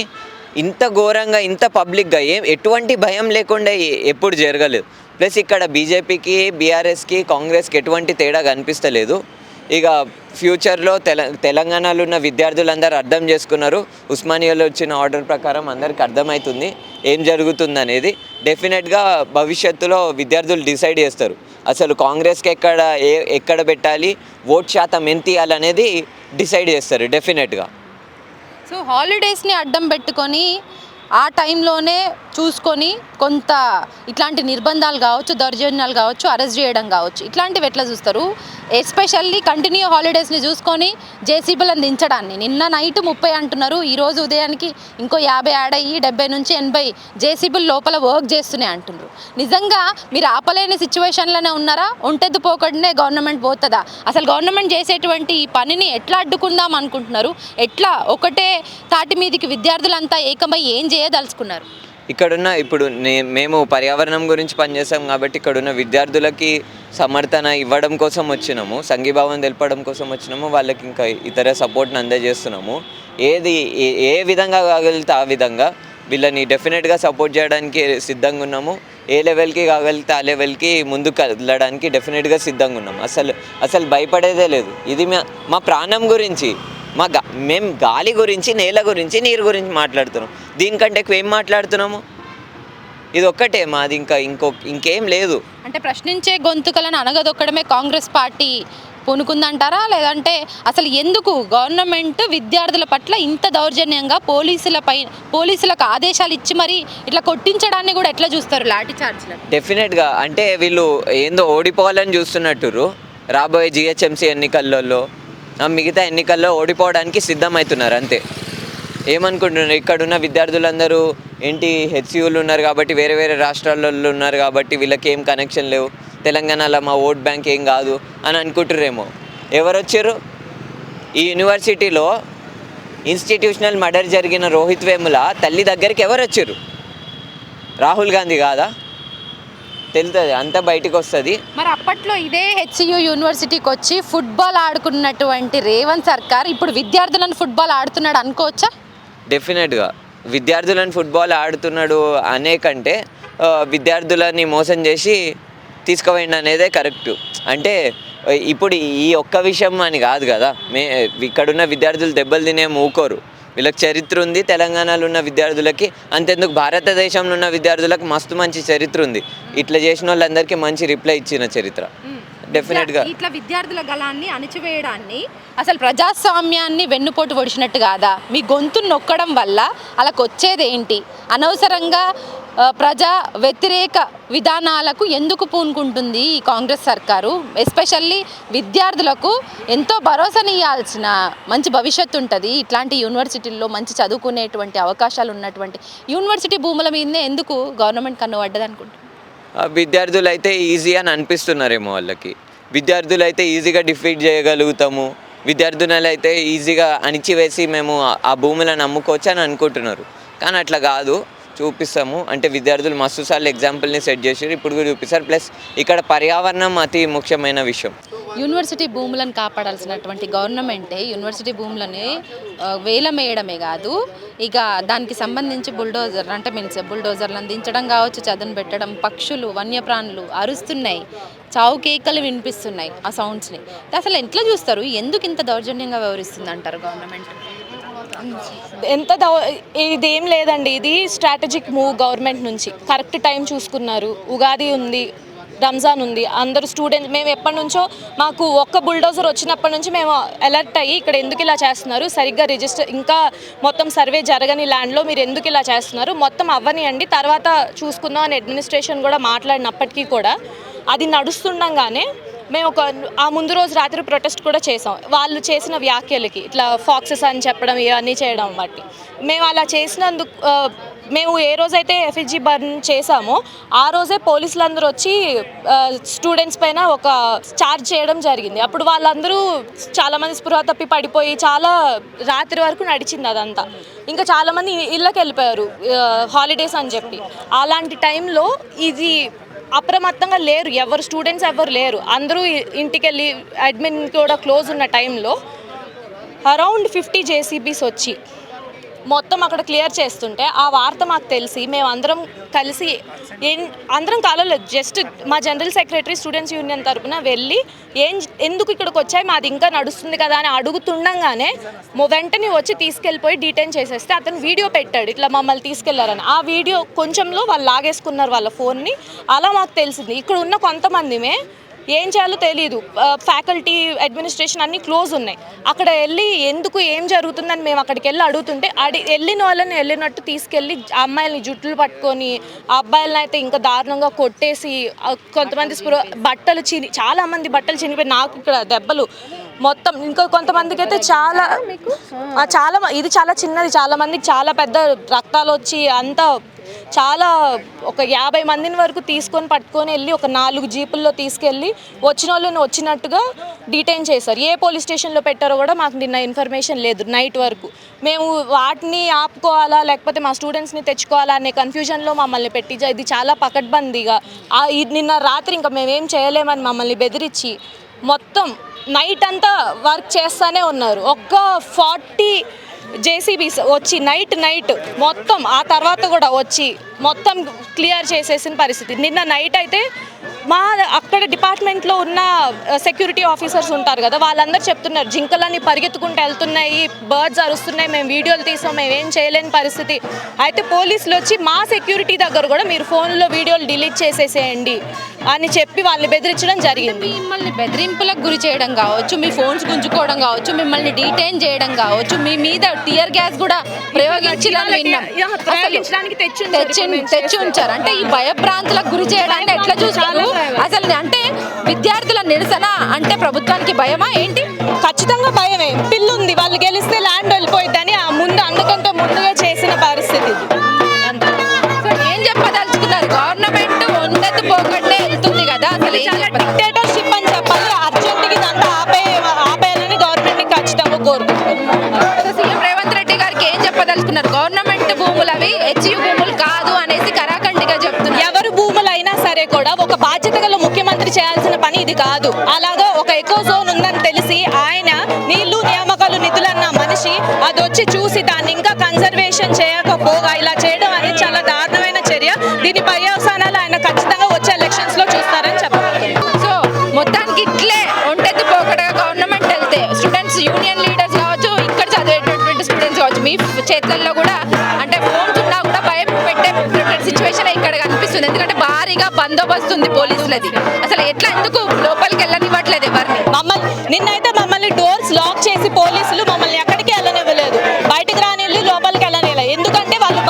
ఇంత ఘోరంగా ఇంత పబ్లిక్గా ఎటువంటి భయం లేకుండా ఎప్పుడు జరగలేదు. ప్లస్ ఇక్కడ బీజేపీకి బీఆర్ఎస్కి కాంగ్రెస్కి ఎటువంటి తేడా కనిపిస్తలేదు. ఇక ఫ్యూచర్లో తెలంగాణలో ఉన్న విద్యార్థులందరూ అర్థం చేసుకున్నారు. ఉస్మానియాలో వచ్చిన ఆర్డర్ ప్రకారం అందరికి అర్థమవుతుంది ఏం జరుగుతుంది అనేది. డెఫినెట్గా భవిష్యత్తులో విద్యార్థులు డిసైడ్ చేస్తారు అసలు కాంగ్రెస్కి ఎక్కడ పెట్టాలి, ఓట్ శాతం ఎంత ఇవ్వాలనేది డిసైడ్ చేస్తారు డెఫినెట్గా. సో హాలిడేస్ని అడ్డం పెట్టుకొని ఆ టైంలోనే చూసుకొని కొంత ఇట్లాంటి నిర్బంధాలు కావచ్చు, దౌర్జన్యాలు కావచ్చు, అరెస్ట్ చేయడం కావచ్చు, ఇట్లాంటివి ఎట్లా చూస్తారు? ఎస్పెషల్లీ కంటిన్యూ హాలిడేస్ని చూసుకొని జేసీబీలను దించడాన్ని నిన్న నైట్ 30 అంటున్నారు, ఈరోజు ఉదయానికి ఇంకో 50 యాడ్ అయ్యి 70 నుంచి 80 జేసీబీలు లోపల వర్క్ చేస్తున్నాయి అంటున్నారు. నిజంగా మీరు ఆపలేని సిచ్యువేషన్లోనే ఉన్నారా? ఒంటెద్దు పోకడనే గవర్నమెంట్ పోతుందా? అసలు గవర్నమెంట్ చేసేటువంటి ఈ పనిని ఎట్లా అడ్డుకుందాం అనుకుంటున్నారు? ఎట్లా ఒకటే తాటి మీదికి విద్యార్థులంతా ఏకమై ఏం చేయదలుచుకున్నారు? ఇప్పుడు మేము పర్యావరణం గురించి పనిచేస్తాం కాబట్టి ఇక్కడున్న విద్యార్థులకి సమర్థన ఇవ్వడం కోసం వచ్చినాము, సంఘీభావం తెలపడం కోసం వచ్చినాము. వాళ్ళకి ఇంకా ఇతర సపోర్ట్ని అందజేస్తున్నాము. ఏ విధంగా కాగలిగితే ఆ విధంగా వీళ్ళని డెఫినెట్గా సపోర్ట్ చేయడానికి సిద్ధంగా ఉన్నాము. ఏ లెవెల్కి కాగలిగితే ఆ లెవెల్కి ముందుకు వెళ్ళడానికి డెఫినెట్గా సిద్ధంగా ఉన్నాము. అసలు భయపడేదే లేదు. ఇది మా ప్రాణం గురించి, మేము గాలి గురించి, నేల గురించి, నీరు గురించి మాట్లాడుతున్నాం. దీనికంటే ఎక్కువ ఏం మాట్లాడుతున్నాము? ఇది ఒక్కటే మాది, ఇంకేం లేదు. అంటే ప్రశ్నించే గొంతుకలను అనగదొక్కడమే కాంగ్రెస్ పార్టీ పూనుకుందంటారా? లేదంటే అసలు ఎందుకు గవర్నమెంట్ విద్యార్థుల పట్ల ఇంత దౌర్జన్యంగా పోలీసులకు ఆదేశాలు ఇచ్చి మరి ఇట్లా కొట్టించడాన్ని కూడా ఎట్లా చూస్తారు లాఠీ చార్జ్లు? డెఫినెట్గా అంటే వీళ్ళు ఏందో ఓడిపోవాలని చూస్తున్నట్టు రాబోయే జిహెచ్ఎంసీ ఎన్నికల్లో, మిగతా ఎన్నికల్లో ఓడిపోవడానికి సిద్ధమవుతున్నారు అంతే. ఏమనుకుంటున్నారు? ఇక్కడున్న విద్యార్థులందరూ ఏంటి హెచ్యూలు ఉన్నారు కాబట్టి, వేరే వేరే రాష్ట్రాలలో ఉన్నారు కాబట్టి వీళ్ళకి ఏం కనెక్షన్ లేవు, తెలంగాణలో మా ఓట్ బ్యాంక్ ఏం కాదు అని అనుకుంటుర్రేమో. ఎవరు వచ్చారు? ఈ యూనివర్సిటీలో ఇన్స్టిట్యూషనల్ మర్డర్ జరిగిన రోహిత్ వేముల తల్లి దగ్గరికి ఎవరు వచ్చారు? రాహుల్ గాంధీ కాదా? తెలుస్తుంది, అంతా బయటకు వస్తుంది. మరి అప్పట్లో ఇదే హెచ్యు యూనివర్సిటీకి వచ్చి ఫుట్బాల్ ఆడుకున్నటువంటి రేవంత్ సర్కార్ ఇప్పుడు విద్యార్థులను ఫుట్బాల్ ఆడుతున్నాడు అనుకోవచ్చా? డెఫినెట్గా విద్యార్థులను ఫుట్బాల్ ఆడుతున్నాడు అనే కంటే విద్యార్థులని మోసం చేసి తీసుకుపోయింది అనేదే కరెక్ట్. అంటే ఇప్పుడు ఈ ఒక్క విషయం అని కాదు కదా, ఇక్కడున్న విద్యార్థులు దెబ్బలు తినే ఊకోరు. వీళ్ళకి చరిత్ర ఉంది. తెలంగాణలో ఉన్న విద్యార్థులకి అంతెందుకు భారతదేశంలో ఉన్న విద్యార్థులకు మస్తు మంచి చరిత్ర ఉంది. ఇట్లా చేసిన వాళ్ళందరికీ మంచి రిప్లై ఇచ్చిన చరిత్ర. డెఫినెట్గా ఇట్లా విద్యార్థుల గలాన్ని అణిచివేయడాన్ని, అసలు ప్రజాస్వామ్యాన్ని వెన్నుపోటు పొడిచినట్టు కాదా? మీ గొంతును నొక్కడం వల్ల అలాగ వచ్చేది ఏంటి? అనవసరంగా ప్రజా వ్యతిరేక విధానాలకు ఎందుకు పూనుకుంటుంది ఈ కాంగ్రెస్ సర్కారు? ఎస్పెషల్లీ విద్యార్థులకు ఎంతో భరోసానియాల్సిన మంచి భవిష్యత్తు ఉంటుంది. ఇట్లాంటి యూనివర్సిటీల్లో మంచి చదువుకునేటువంటి అవకాశాలు ఉన్నటువంటి యూనివర్సిటీ భూముల మీదనే ఎందుకు గవర్నమెంట్ కన్ను పడ్డది అనుకుంటున్నారు? విద్యార్థులు అయితే ఈజీ అని అనిపిస్తున్నారేమో వాళ్ళకి. విద్యార్థులు అయితే ఈజీగా డిఫీట్ చేయగలుగుతాము, విద్యార్థులు అయితే ఈజీగా అణిచివేసి మేము ఆ భూములను అమ్ముకోవచ్చు అని అనుకుంటున్నారు. కానీ అట్లా కాదు, చూపిస్తాము. అంటే విద్యార్థులు మస్తు సార్లు ఎగ్జాంపుల్ని సెట్ చేసారు, ఇప్పుడు కూడా చూపిస్తారు. ప్లస్ ఇక్కడ పర్యావరణం అతి ముఖ్యమైన విషయం. యూనివర్సిటీ భూములను కాపాడాల్సినటువంటి గవర్నమెంటే యూనివర్సిటీ భూములని వేలమేయడమే కాదు, ఇక దానికి సంబంధించి బుల్డోజర్లను దించడం కావచ్చు, చదును పెట్టడం, పక్షులు వన్యప్రాణులు అరుస్తున్నాయి, చావు కేకలు వినిపిస్తున్నాయి ఆ సౌండ్స్ని. అసలు ఎట్లా చూస్తారు? ఎందుకు ఇంత దౌర్జన్యంగా వ్యవహరిస్తుంది అంటారు గవర్నమెంట్? ఇదేం లేదండి, ఇది స్ట్రాటజిక్ మూవ్ గవర్నమెంట్ నుంచి. కరెక్ట్ టైం చూసుకున్నారు. ఉగాది ఉంది, రంజాన్ ఉంది, అందరూ స్టూడెంట్స్ మేము ఎప్పటి నుంచో మాకు ఒక్క బుల్డోజర్ వచ్చినప్పటి నుంచి మేము అలర్ట్ అయ్యి ఇక్కడ ఎందుకు ఇలా చేస్తున్నారు, సరిగ్గా రిజిస్టర్ ఇంకా మొత్తం సర్వే జరగని ల్యాండ్లో మీరు ఎందుకు ఇలా చేస్తున్నారు, మొత్తం అవ్వనియండి తర్వాత చూసుకుందాం అని అడ్మినిస్ట్రేషన్ కూడా మాట్లాడినప్పటికీ కూడా అది నడుస్తుండగానే మేము ఆ ముందు రోజు రాత్రి ప్రొటెస్ట్ కూడా చేసాం వాళ్ళు చేసిన వ్యాఖ్యలకి, ఇట్లా ఫాక్సెస్ అని చెప్పడం ఇవన్నీ చేయడం బట్టి. మేము అలా చేసినందుకు మేము ఏ రోజైతే ఎఫ్ఈజీ బర్న్ చేసామో ఆ రోజే పోలీసులందరూ వచ్చి స్టూడెంట్స్ పైన ఒక ఛార్జ్ చేయడం జరిగింది. అప్పుడు వాళ్ళందరూ చాలామంది స్పృహ తప్పి పడిపోయి చాలా రాత్రి వరకు నడిచింది అదంతా. ఇంకా చాలామంది ఇళ్ళకి వెళ్ళిపోయారు హాలిడేస్ అని చెప్పి. అలాంటి టైంలో ఇది అప్రమత్తంగా లేరు, ఎవరు స్టూడెంట్స్ ఎవరు లేరు, అందరూ ఇంటికి వెళ్ళి అడ్మిన్ కూడా క్లోజ్ ఉన్న టైంలో అరౌండ్ 50 జేసీబీస్ వచ్చి మొత్తం అక్కడ క్లియర్ చేస్తుంటే ఆ వార్త మాకు తెలిసి మేము అందరం కలిసి అందరం కలవలేదు, జస్ట్ మా జనరల్ సెక్రటరీ స్టూడెంట్స్ యూనియన్ తరఫున వెళ్ళి ఎందుకు ఇక్కడికి వచ్చాయి, మాది ఇంకా నడుస్తుంది కదా అని అడుగుతుండగానే వెంటనే వచ్చి తీసుకెళ్ళిపోయి డీటైన్ చేసేస్తే అతను వీడియో పెట్టాడు ఇట్లా మమ్మల్ని తీసుకెళ్లారని. ఆ వీడియో కొంచెంలో వాళ్ళు లాగేసుకున్నారు వాళ్ళ ఫోన్ని. అలా మాకు తెలిసింది. ఇక్కడ ఉన్న కొంతమందిమే ఏం చేయాలో తెలియదు, ఫ్యాకల్టీ అడ్మినిస్ట్రేషన్ అన్నీ క్లోజ్ ఉన్నాయి. అక్కడ వెళ్ళి ఎందుకు ఏం జరుగుతుందని మేము అక్కడికి వెళ్ళి అడుగుతుంటే వెళ్ళిన వాళ్ళని వెళ్ళినట్టు తీసుకెళ్ళి ఆ అమ్మాయిలని జుట్లు పట్టుకొని ఆ అబ్బాయిలని అయితే ఇంకా దారుణంగా కొట్టేసి కొంతమంది బట్టలు చాలామంది బట్టలు చినిపోయి నాకు ఇక్కడ దెబ్బలు మొత్తం. ఇంకా కొంతమందికి అయితే చాలా ఇది చాలా చిన్నది, చాలా మందికి చాలా పెద్ద రక్తాలు వచ్చి అంతా చాలా ఒక 50 మందిని వరకు తీసుకొని పట్టుకొని వెళ్ళి ఒక 4 జీపుల్లో తీసుకెళ్ళి వచ్చిన వాళ్ళని వచ్చినట్టుగా డీటైన్ చేశారు. ఏ పోలీస్ స్టేషన్లో పెట్టారో కూడా మాకు నిన్న ఇన్ఫర్మేషన్ లేదు నైట్ వరకు. మేము వాటిని ఆపుకోవాలా లేకపోతే మా స్టూడెంట్స్ని తెచ్చుకోవాలా అనే కన్ఫ్యూజన్లో మమ్మల్ని పెట్టి ఇది చాలా పకడ్బందీగా నిన్న రాత్రి ఇంకా మేమేం చేయలేమని మమ్మల్ని బెదిరించి మొత్తం నైట్ అంతా వర్క్ చేస్తూనే ఉన్నారు. ఒక్క 40 జేసీబీస్ వచ్చి నైట్ మొత్తం ఆ తర్వాత కూడా వచ్చి మొత్తం క్లియర్ చేసేసిన పరిస్థితి. నిన్న నైట్ అయితే అక్కడ డిపార్ట్మెంట్లో ఉన్న సెక్యూరిటీ ఆఫీసర్స్ ఉంటారు కదా, వాళ్ళందరూ చెప్తున్నారు జింకలన్నీ పరిగెత్తుకుంటూ వెళ్తున్నాయి, బర్డ్స్ అరుస్తున్నాయి, మేము వీడియోలు తీసాం, మేము ఏం చేయలేని పరిస్థితి. అయితే పోలీసులు వచ్చి మా సెక్యూరిటీ దగ్గర కూడా మీరు ఫోన్లో వీడియోలు డిలీట్ చేసేసేయండి అని చెప్పి వాళ్ళని బెదిరించడం జరిగింది. మిమ్మల్ని బెదిరింపులకు గురి చేయడం కావచ్చు, మీ ఫోన్స్ గుంజుకోవడం కావచ్చు, మిమ్మల్ని డీటైన్ చేయడం కావచ్చు, మీ మీద టియర్ గ్యాస్ కూడా ప్రయోగించడానికి తెచ్చి ఉంచారు. అంటే ఈ భయభ్రాంతులకు గురి చేయడానికి ఎట్లా చూస్తారు అసలు? అంటే విద్యార్థుల నిరసన అంటే ప్రభుత్వానికి భయమా ఏంటి? ఖచ్చితంగా భయమే. పిల్లు ఉంది, వాళ్ళు గెలిస్తే ల్యాండ్ వెళ్ళిపోయిద్దని అందుకంటే ముందుగా చేసిన పరిస్థితి. ఏం చెప్పదలుచుకున్నారు? గవర్నమెంట్ ఉండదు పోకంటే వెళ్తుంది కదా, అసలు డిక్టేటర్షిప్ అని చెప్పాలి. అర్జెంట్గా ఇదంతా ఆపేయాలని గవర్నమెంట్ని ఖచ్చితంగా కోరుకుంటున్నారు. సీఎం రేవంత్ రెడ్డి గారికి ఏం చెప్పదలుచుకున్నారు? గవర్నమెంట్ భూములు అవి హెచ్యు భూములు కాదు అనేసి కరాఖండిగా చెప్తున్నారు. ఎవరు భూములైనా సరే కూడా ఒక బాధ్యత గల ముఖ్యమంత్రి చేయాల్సిన పని ఇది కాదు. అలాగా ఒక ఎకో జోన్ ఉందని తెలిసి ఆయన నీళ్లు నియామకాలు నిధులన్న మనిషి అది వచ్చి చూసి దాన్ని ఇంకా కన్జర్వేషన్ చేయకపోగా ఇలా చేయడం అనేది చాలా దారుణమైన చర్య. దీని పర్యవసానాలు ఆయన ఖచ్చితంగా వచ్చే ఎలక్షన్స్ లో చూస్తారని చెప్పాలి. సో మొత్తానికి ఇట్లే ఒంటెత్తి పోకడగా గవర్నమెంట్ వెళ్తే స్టూడెంట్స్ యూనియన్ లీడర్స్ కావచ్చు, ఇక్కడ చదివేటటువంటి స్టూడెంట్స్ కావచ్చు, మీ చేతుల్లో కూడా అంటే ఫోన్స్ ఉన్నా కూడా భయం పెట్టే సిచ్యువేషన్ ఇక్కడ కనిపిస్తుంది. ఎందుకంటే భారీగా బందోబస్తు ఉంది పోలీసులది. అసలు ఎట్లా ఎందుకు లోపలికి వెళ్ళనివ్వట్లేదు ఎవరిని? నిన్నైతే మమ్మల్ని డోర్స్ లాక్ చేసి పోలీసులు మమ్మల్ని ఎక్కడికి వెళ్ళనివ్వలేదు, బయటకు రానివ్వలేదు, లోపలికి వెళ్ళనివ్వలేదు. ఎందుకంటే వాళ్ళు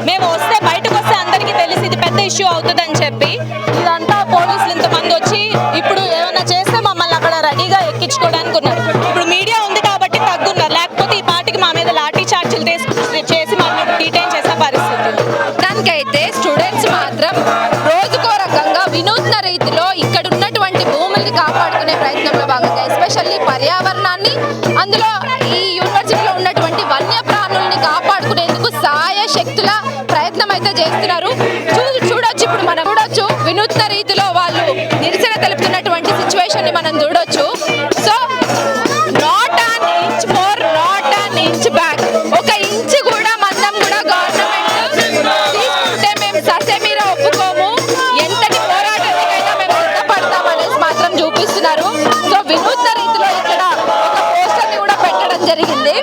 మేము వస్తే బయటకు వస్తే అందరికీ తెలిసి ఇది పెద్ద ఇష్యూ అవుతుందని చెప్పి ఇదంతా పోలీసులు ఇంతమంది వచ్చి ఇప్పుడు ఏమైనా చేస్తే మమ్మల్ని అక్కడ రెడీగా ఎక్కించుకోవడానికి ఉన్నారు. ఇప్పుడు మీడియా ఉంది కాబట్టి తగ్గున్నారు, లేకపోతే ఈ పార్టీకి మా మీద లాఠీ చార్జీలు చేసి మమ్మల్ని డీటైన్ చేసే పరిస్థితి. దానికైతే స్టూడెంట్స్ మాత్రం రోజుకో రకంగా వినూత్న రీతిలో ఇక్కడ ఉన్నటువంటి భూముల్ని కాపాడుకునే ప్రయత్నంలో భాగంగా ఎస్పెషల్లీ పర్యావరణాన్ని, అందులో ఈ యూనివర్సిటీలో ఉన్నటువంటి వన్యప్రాణుల్ని కాపాడుకునేందుకు సాయ శక్తుల ప్రయత్నం అయితే చేస్తున్నారు. చూడొచ్చు, ఇప్పుడు మనం చూడొచ్చు వినూత్న రీతిలో వాళ్ళు నిరసన తెలుపుతున్నటువంటి సిచ్యువేషన్ ని మనం చూడొచ్చు. So not an inch more, not an inch back, ఒక ఇంచ్ కూడా మందం కూడా గవర్నమెంట్ తీసుకుంటే మేము ససేమీర ఒప్పుకోము, ఎంతటి పోరాటానికైనా మేము సిద్ధపడతామనేసి మాత్రం చూపిస్తున్నారు. సో వినూత్న రీతిలో ఇక్కడ ఒక పోస్టర్ ని కూడా పెట్టడం జరిగింది.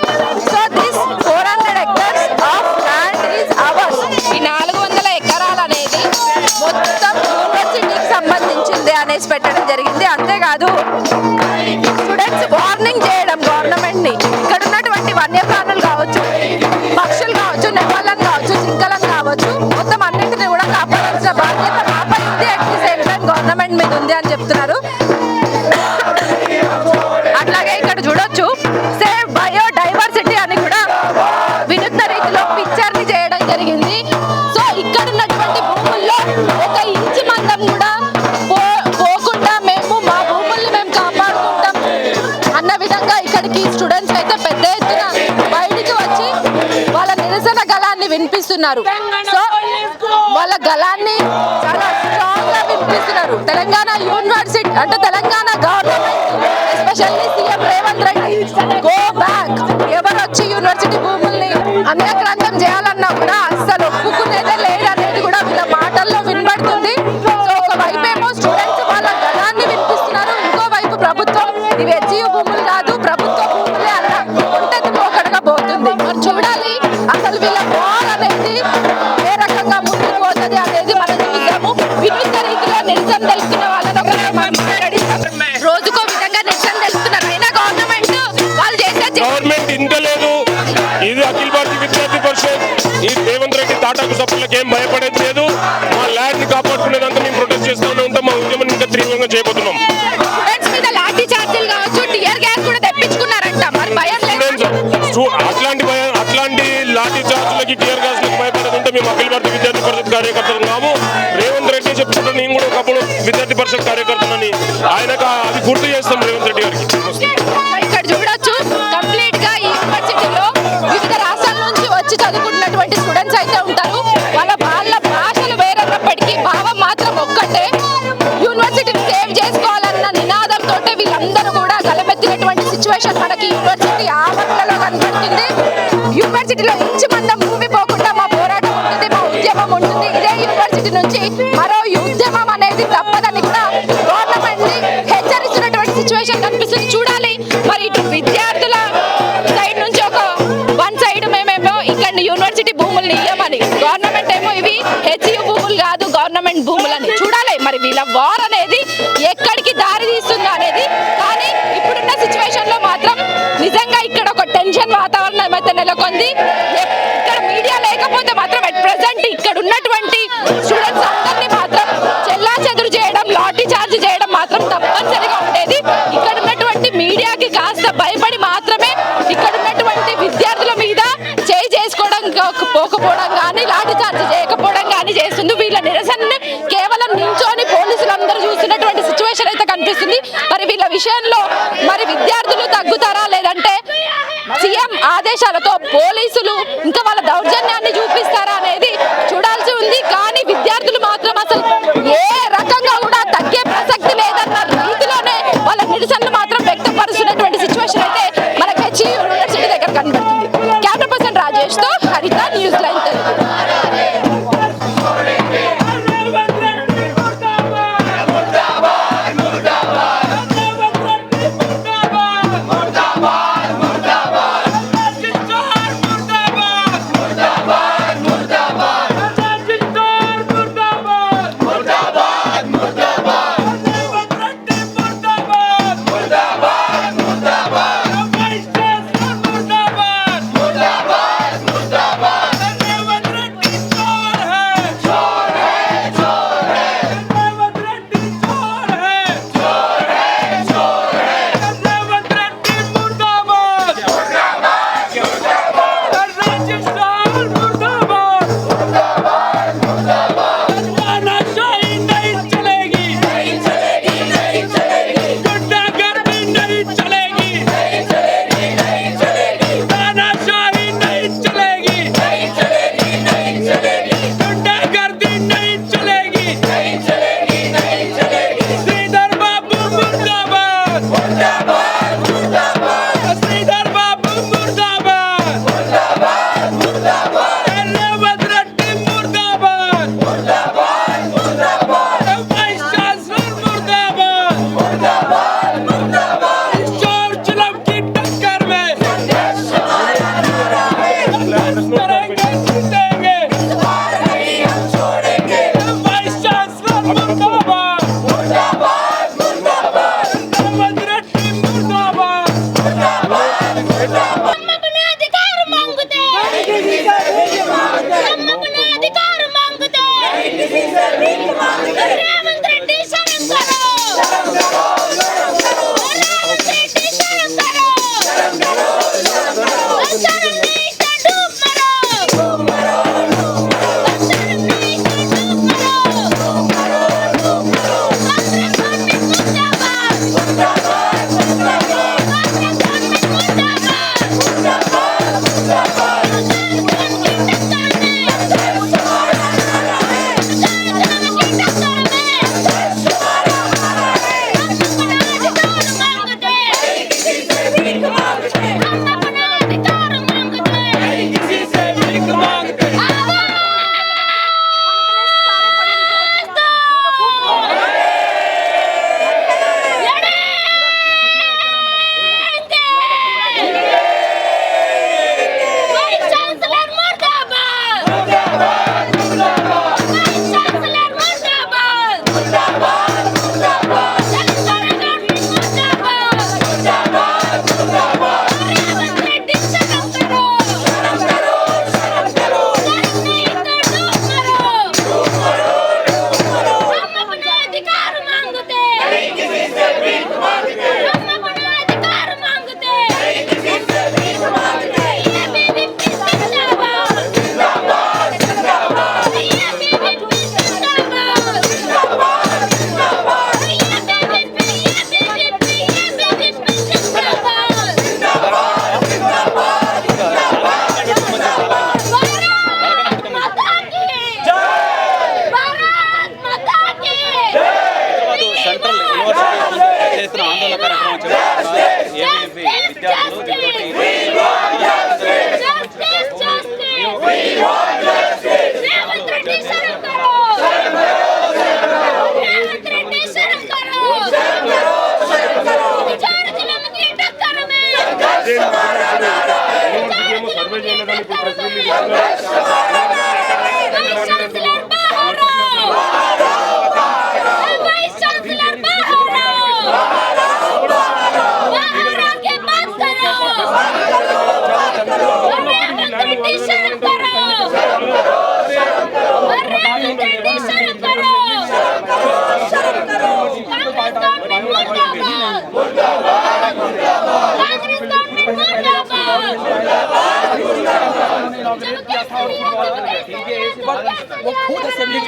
So this 400 acres of land is ours. ఈ 400 ఎకరాలు అనేది మొత్తం యూనివర్సిటీకి సంబంధించింది అనేసి పెట్టడం జరిగింది. అంతేకాదు స్టూడెంట్స్ వార్నింగ్ చేయడం గవర్నమెంట్ ని, ఇక్కడ ఉన్నటువంటి వన్యప్రాణులు కావచ్చు, పక్షులు కావచ్చు, నెమళ్ళను కావచ్చు, జింకలను కావచ్చు, మొత్తం అన్నింటినీ కూడా కాపాడాల్సిన బాధ్యత మాపై ఉంది. At the same time government మీద ఉంది అని చెప్తున్నారు. ఇక్కడ చూడొచ్చు సేవ్ బయోడైవర్సిటీ అని కూడా వినూత్న రీతిలో పిక్చర్ ని చేయడం జరిగింది. సో ఇక్కడ ఉన్నటువంటి భూముల్లో ఒక ఇంచు మందం కూడా పోకుండా మేము మా భూముల్ని మేము కాపాడుకుంటాం అన్న విధంగా ఇక్కడికి స్టూడెంట్స్ అయితే పెద్ద ఎత్తున బయటికి వచ్చి వాళ్ళ నిరసన గళాన్ని వినిపిస్తున్నారు. సో వాళ్ళ గళాన్ని చాలా స్ట్రాంగ్ గా వినిపిస్తున్నారు. తెలంగాణ యూనివర్సిటీ అంటే Telangana government especially CM Revanth Reddy go back. ఎవరు వచ్చి యూనివర్సిటీ భూముల్ని అన్యాక్రాంతం చేయాలన్నా కూడా అస్సలు ఒప్పుకునేదే లేదనేది కూడా వీళ్ళ మాటల్లో వినబడుతుంది. సో ఒకవైపు ఏమో స్టూడెంట్స్ వాళ్ళ గళాన్ని వినిపిస్తున్నారు, ఇంకోవైపు ప్రభుత్వం ఇవి హెచ్యు భూములు కాదు ప్రభుత్వ భూములే అన్న ఒంటెత్తి పోకడగా పోతుంది. మరి చూడాలి అసలు వీళ్ళ వార్ అనేది ఏ రకంగా ముందుకు పోతుంది అనేది మనం చూద్దాము. వినూత్న రీతిలో నిరసన తెలుపుతున్న వాళ్ళని ఒకసారి మనం మాట్లాడిస్తాం. రోజుకో విధంగా నిరసన తెలుపుతున్నారు. అయినా గవర్నమెంట్ వాళ్ళు చేసే గవర్నమెంట్ ఇంటలేదు. ఇది అఖిల భారతీయ విద్యార్థి పరిషత్ ఈ రేవంత్ రెడ్డి తాటాకు సప్పులకి ఏం భయపడేది లేదు. మా ల్యాండ్ ని కాపాడుకునేదంతా మేము ప్రొటెస్ట్ చేస్తూనే ఉంటాం. మా ఉద్యమం ఇంకా తీవ్రంగా చేయబోతున్నాం. స్టూడెంట్స్ మీద లాఠీ చార్జీలు కావచ్చు, టియర్ గ్యాస్ కూడా తెప్పించుకున్నారంట. మరి భయం లేదు. అట్లాంటి లాఠీ చార్జీలకి టియర్ గ్యాస్ లకి భయపడేది ఉంటే మేము అఖిల భారతీయ విద్యార్థి పరిషత్ కార్యకర్తలు కాము. రేవంత్ రెడ్డి చెప్తుంటే నేను కూడా ఒకప్పుడు విద్యార్థి పరిషత్ కార్యకర్తనని ఆయనకు అది గుర్తు చేస్తాం రేవంత్ రెడ్డి గారికి. ఇక్కడ చూడొచ్చు కంప్లీట్ గా ఈ యూనివర్సిటీలో వివిధ రాష్ట్రాల నుంచి వచ్చి చదువుకుంటున్నటువంటి స్టూడెంట్స్ అయితే ఉంటారు. వాళ్ళ భాషలు వేరన్నప్పటికీ భావం మాత్రం ఒక్కటే. యూనివర్సిటీని సేవ్ చేసుకోవాలన్న నినాదంతో వీళ్ళందరూ కూడా గలమెత్తినటువంటి సిచ్యువేషన్ మనకి యూనివర్సిటీ ఆవరణలో కనబడుతుంది. యూనివర్సిటీలో ఇంచు మందం భూమి పోకుండా మా పోరాటం ఉంటుంది, మా ఉద్యమం ఉంటుంది. ఇదే యూనివర్సిటీ నుంచి మరో ఉద్యమం అనేది తప్పదని కూడా గవర్నమెంట్ ని హెచ్చరిస్తున్నటువంటి సిచ్యువేషన్ కనిపిస్తుంది. చూడాలి మరి ఇటు విద్యార్థుల సైడ్ నుంచి ఒక వన్ సైడ్ మేమేమో ఇక్కడ యూనివర్సిటీ భూముల్ని ఇయ్యమని, గవర్నమెంట్ ఏమో ఇవి హెచ్యు భూములు కాదు గవర్నమెంట్ భూములని. చూడాలి మరి వీళ్ళ వార్ అనేది ఎక్కడికి దారి తీస్తుందో అనేది. కానీ ఇప్పుడున్న సిచ్యువేషన్ లో మాత్రం నిజంగా ఇక్కడ ఒక టెన్షన్ వాతావరణం అయితే నెలకొంది. ఇక్కడ మీడియా లేకపోతే మాత్రం అట్ ప్రెసెంట్ ఇక్కడ ఉన్నటువంటి స్టూడెంట్స్ అందరినీ మాత్రం చెల్లాచెదురు చేయడం, లాఠీ చార్జ్ చేయడం మాత్రం తప్పనిసరిగా ఉండేది. ఇక్కడ ఉన్నటువంటి మీడియాకి కాస్త భయపడి మాత్రమే ఇక్కడ ఉన్నటువంటి విద్యార్థుల మీద చేయి చేసుకోవడం పోకపోవడం కానీ లాఠీ చార్జ్ చేయకపోవడం కానీ చేస్తుంది. వీళ్ళ నిరసనని కేవలం నించోని పోలీసులందరూ చూస్తున్నటువంటి సిచ్యువేషన్ అయితే కనిపిస్తుంది. మరి వీళ్ళ విషయంలో మరి విద్యార్థులు తగ్గుతారా లేదంటే సీఎం ఆదేశాలతో పోలీసులు ఇంకా వాళ్ళ దౌర్జన్యాన్ని చూపిస్తారా అనేది చూడాల్సి ఉంది. కానీ విద్యార్థులు మాత్రం అసలు ఏ రకంగా కూడా తగ్గే ప్రసక్తి లేదన్న రీతిలోనే వాళ్ళ నిరసనలు మాత్రం వ్యక్తపరుస్తున్నటువంటి సిచ్యువేషన్ అయితే మనకి హెచ్యు యూనివర్సిటీ దగ్గర కనబడుతుంది. కెమెరా పర్సన్ రాజేష్ తో హరిత, న్యూస్ లైన్ తెలుగు. విద్యార్థులు దీంతోటి సర్వే చేయలేదని ఇప్పుడు ప్రెస్ రిలీజ్ ఇస్తున్నారు. वो खुद असेंबली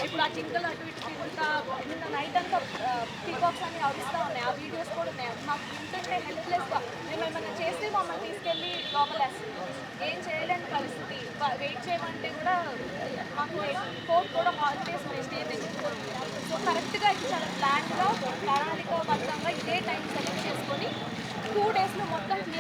ఇప్పుడు ఆ చింతలు అటు ఇటు తిరుగుతా నిన్న నైట్ అంతా పీకాక్స్ అని అరుస్తూ ఉన్నాయి. ఆ వీడియోస్ కూడా ఉన్నాయి. మాకు ఇంతంటే హెల్ప్లెస్గా మేము ఏమైనా చేస్తే మమ్మల్ని తీసుకెళ్ళి లోపలేస్తుంది. ఏం చేయలేని పరిస్థితి. వెయిట్ చేయమంటే కూడా మాకు కోర్ట్ కూడా హాలిడేస్ ఉన్నాయి, స్టే తెచ్చుకోండి. సో కరెక్ట్గా ఇది చాలా ప్లాన్గా ప్రణాళికబద్ధంగా ఇదే టైం సెలెక్ట్ చేసుకొని 2 daysలో మొత్తం క్లియర్